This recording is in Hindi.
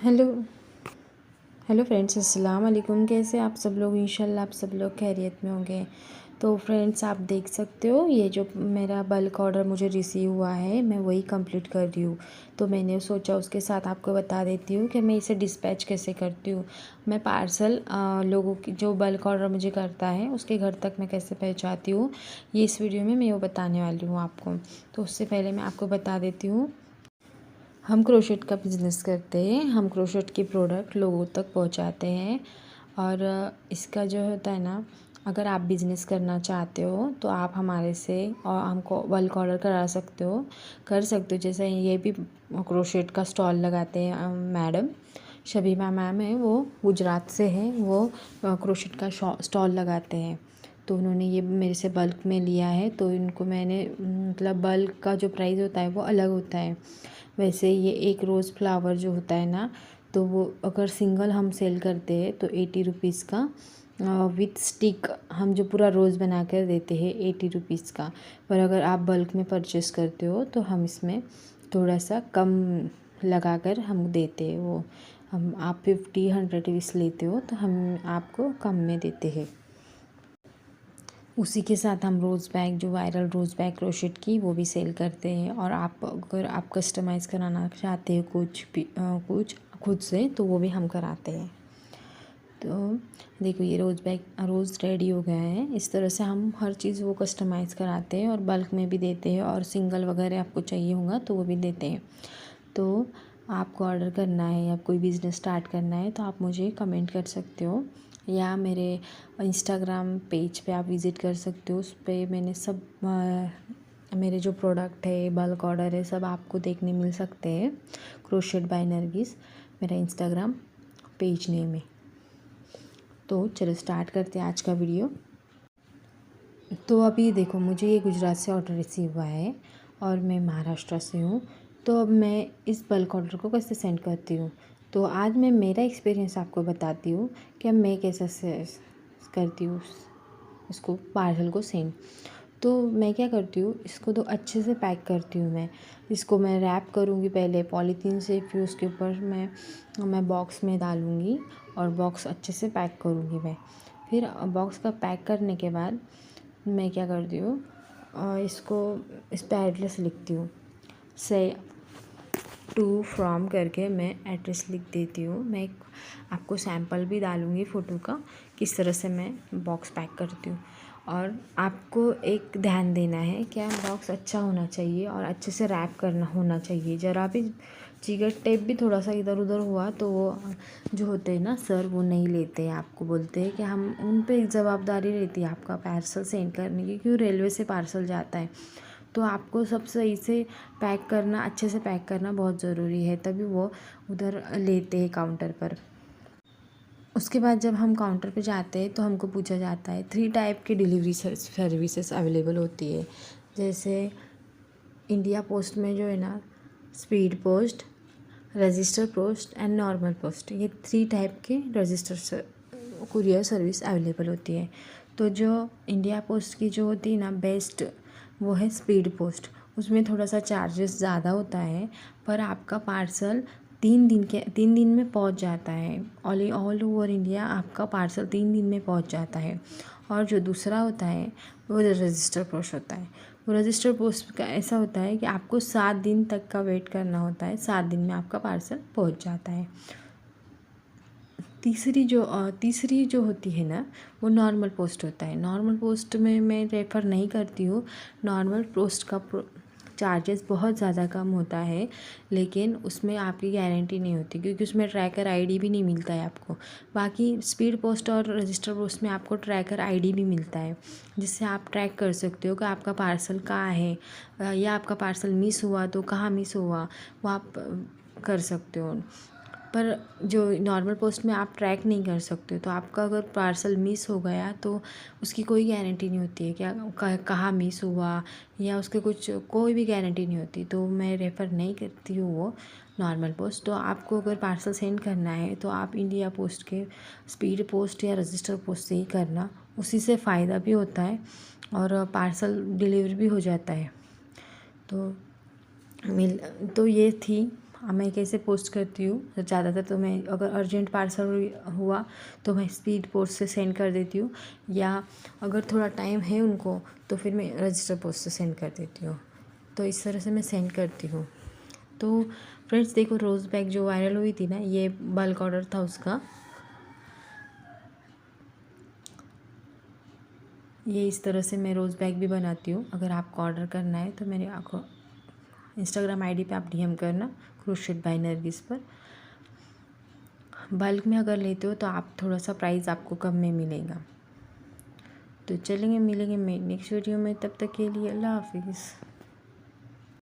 हेलो हेलो फ्रेंड्स, अस्सलाम वालेकुम। कैसे आप सब लोग? इंशाल्लाह आप सब लोग खैरियत में होंगे। तो फ्रेंड्स, आप देख सकते हो ये जो मेरा बल्क ऑर्डर मुझे रिसीव हुआ है, मैं वही कंप्लीट कर रही हूँ। तो मैंने सोचा उसके साथ आपको बता देती हूँ कि मैं इसे डिस्पैच कैसे करती हूँ। मैं पार्सल लोगों की जो बल्क ऑर्डर मुझे करता है उसके घर तक मैं कैसे पहुँचाती हूँ, ये इस वीडियो में मैं वो बताने वाली हूँ आपको। तो उससे पहले मैं आपको बता देती हूँ, हम क्रोशेट का बिज़नेस करते हैं। हम क्रोशेट के प्रोडक्ट लोगों तक पहुंचाते हैं। और इसका जो होता है ना, अगर आप बिज़नेस करना चाहते हो तो आप हमारे से और हमको बल्क ऑर्डर कर सकते हो। जैसे ये भी क्रोशेट का स्टॉल लगाते हैं मैडम शबीमा मैम है, वो गुजरात से हैं। वो क्रोशेट का स्टॉल लगाते हैं। तो उन्होंने ये मेरे से बल्क में लिया है, तो इनको मैंने मतलब बल्क का जो प्राइस होता है वो अलग होता है। वैसे ये एक रोज़ फ्लावर जो होता है ना, तो वो अगर सिंगल हम सेल करते हैं तो 80 रुपीज़ का, विथ स्टिक हम जो पूरा रोज़ बना कर देते हैं 80 रुपीज़ का। पर अगर आप बल्क में परचेस करते हो तो हम इसमें थोड़ा सा कम लगा कर हम देते हैं। वो हम आप 50-100 पीस लेते हो तो हम आपको कम में देते हैं। उसी के साथ हम रोज़ बैग, जो वायरल रोज़ बैग क्रोशेट की, वो भी सेल करते हैं। और आप अगर आप कस्टमाइज़ कराना चाहते हो कुछ भी कुछ खुद से, तो वो भी हम कराते हैं। तो देखो ये रोज़ बैग रोज़ रेडी हो गया है। इस तरह से हम हर चीज़ वो कस्टमाइज़ कराते हैं और बल्क में भी देते हैं, और सिंगल वगैरह आपको चाहिए होगा तो वो भी देते हैं। तो आपको ऑर्डर करना है या कोई बिज़नेस स्टार्ट करना है तो आप मुझे कमेंट कर सकते हो, या मेरे इंस्टाग्राम पेज पे आप विज़िट कर सकते हो। उस पे मैंने सब मेरे जो प्रोडक्ट है, बल्क ऑर्डर है, सब आपको देखने मिल सकते हैं। क्रोशेट बाय नरगिस मेरा इंस्टाग्राम पेज नेम है। तो चलो स्टार्ट करते हैं आज का वीडियो। तो अभी देखो, मुझे ये गुजरात से ऑर्डर रिसीव हुआ है और मैं महाराष्ट्र से हूँ। तो अब मैं इस बल्क ऑर्डर को कैसे सेंड करती हूँ, तो आज मैं मेरा एक्सपीरियंस आपको बताती हूँ कि मैं कैसे करती हूँ इसको, पार्सल को सेंड। तो मैं क्या करती हूँ, इसको तो अच्छे से पैक करती हूँ। मैं इसको मैं रैप करूँगी पहले पॉलीथीन से, फिर उसके ऊपर मैं बॉक्स में डालूँगी और बॉक्स अच्छे से पैक करूँगी मैं। फिर बॉक्स का पैक करने के बाद मैं क्या करती हूँ, इसको इस पर एड्रेस लिखती हूँ। से टू फ्रॉम करके मैं एड्रेस लिख देती हूँ। मैं आपको सैंपल भी डालूँगी फ़ोटो का, किस तरह से मैं बॉक्स पैक करती हूँ। और आपको एक ध्यान देना है, क्या बॉक्स अच्छा होना चाहिए और अच्छे से रैप करना होना चाहिए। ज़रा भी जिगर टेप भी थोड़ा सा इधर उधर हुआ तो वो जो होते हैं ना सर, वो नहीं लेते हैं। आपको बोलते हैं कि हम उन पे एक जवाबदारी रहती है आपका पार्सल सेंड करने की, क्योंकि रेलवे से पार्सल जाता है। तो आपको सब सही से पैक करना, अच्छे से पैक करना बहुत ज़रूरी है, तभी वो उधर लेते हैं काउंटर पर। उसके बाद जब हम काउंटर पे जाते हैं तो हमको पूछा जाता है, 3 टाइप की डिलीवरी सर्विसेज अवेलेबल होती है। जैसे इंडिया पोस्ट में जो है ना, speed post, register post and normal post, ये 3 टाइप के रजिस्टर कुरियर सर्विस अवेलेबल होती है। तो जो इंडिया पोस्ट की जो होती है ना बेस्ट, वो है स्पीड पोस्ट। उसमें थोड़ा सा चार्जेस ज़्यादा होता है, पर आपका पार्सल 3 दिन में पहुंच जाता है। ऑल ओवर इंडिया आपका पार्सल 3 दिन में पहुंच जाता है। और जो दूसरा होता है वो रजिस्टर पोस्ट होता है। वो रजिस्टर पोस्ट का ऐसा होता है कि आपको 7 दिन तक का वेट करना होता है, 7 दिन में आपका पार्सल पहुंच जाता है। तीसरी जो होती है ना, वो नॉर्मल पोस्ट होता है। नॉर्मल पोस्ट में मैं रेफ़र नहीं करती हूँ। नॉर्मल पोस्ट का चार्जेस बहुत ज़्यादा कम होता है, लेकिन उसमें आपकी गारंटी नहीं होती, क्योंकि उसमें ट्रैकर आईडी भी नहीं मिलता है आपको। बाकी स्पीड पोस्ट और रजिस्टर पोस्ट में आपको ट्रैकर आईडी भी मिलता है, जिससे आप ट्रैक कर सकते हो कि आपका पार्सल कहाँ है, या आपका पार्सल मिस हुआ तो कहाँ मिस हुआ, वो आप कर सकते हो। पर जो नॉर्मल पोस्ट में आप ट्रैक नहीं कर सकते, तो आपका अगर पार्सल मिस हो गया तो उसकी कोई गारंटी नहीं होती है, क्या कहाँ मिस हुआ, या उसके कुछ कोई भी गारंटी नहीं होती। तो मैं रेफ़र नहीं करती हूँ वो नॉर्मल पोस्ट। तो आपको अगर पार्सल सेंड करना है तो आप इंडिया पोस्ट के स्पीड पोस्ट या रजिस्टर पोस्ट से ही करना, उसी से फ़ायदा भी होता है और पार्सल डिलीवर भी हो जाता है। तो तो ये थी मैं कैसे पोस्ट करती हूँ, तो ज़्यादातर तो मैं अगर अर्जेंट पार्सल हुआ तो मैं स्पीड पोस्ट से सेंड कर देती हूँ, या अगर थोड़ा टाइम है उनको तो फिर मैं रजिस्टर पोस्ट से सेंड कर देती हूँ। तो इस तरह से मैं सेंड करती हूँ। तो फ्रेंड्स देखो, रोज़ बैग जो वायरल हुई थी ना, ये बल्क ऑर्डर था उसका। ये इस तरह से मैं रोज़ बैग भी बनाती हूँ। अगर आपको ऑर्डर करना है तो मेरे इंस्टाग्राम आईडी पे आप डीएम करना, क्रोशेट बाय नरगिस पर। बल्क में अगर लेते हो तो आप थोड़ा सा प्राइस आपको कम में मिलेगा। तो चलेंगे, मिलेंगे नेक्स्ट वीडियो में, तब तक के लिए अल्लाह हाफिज़।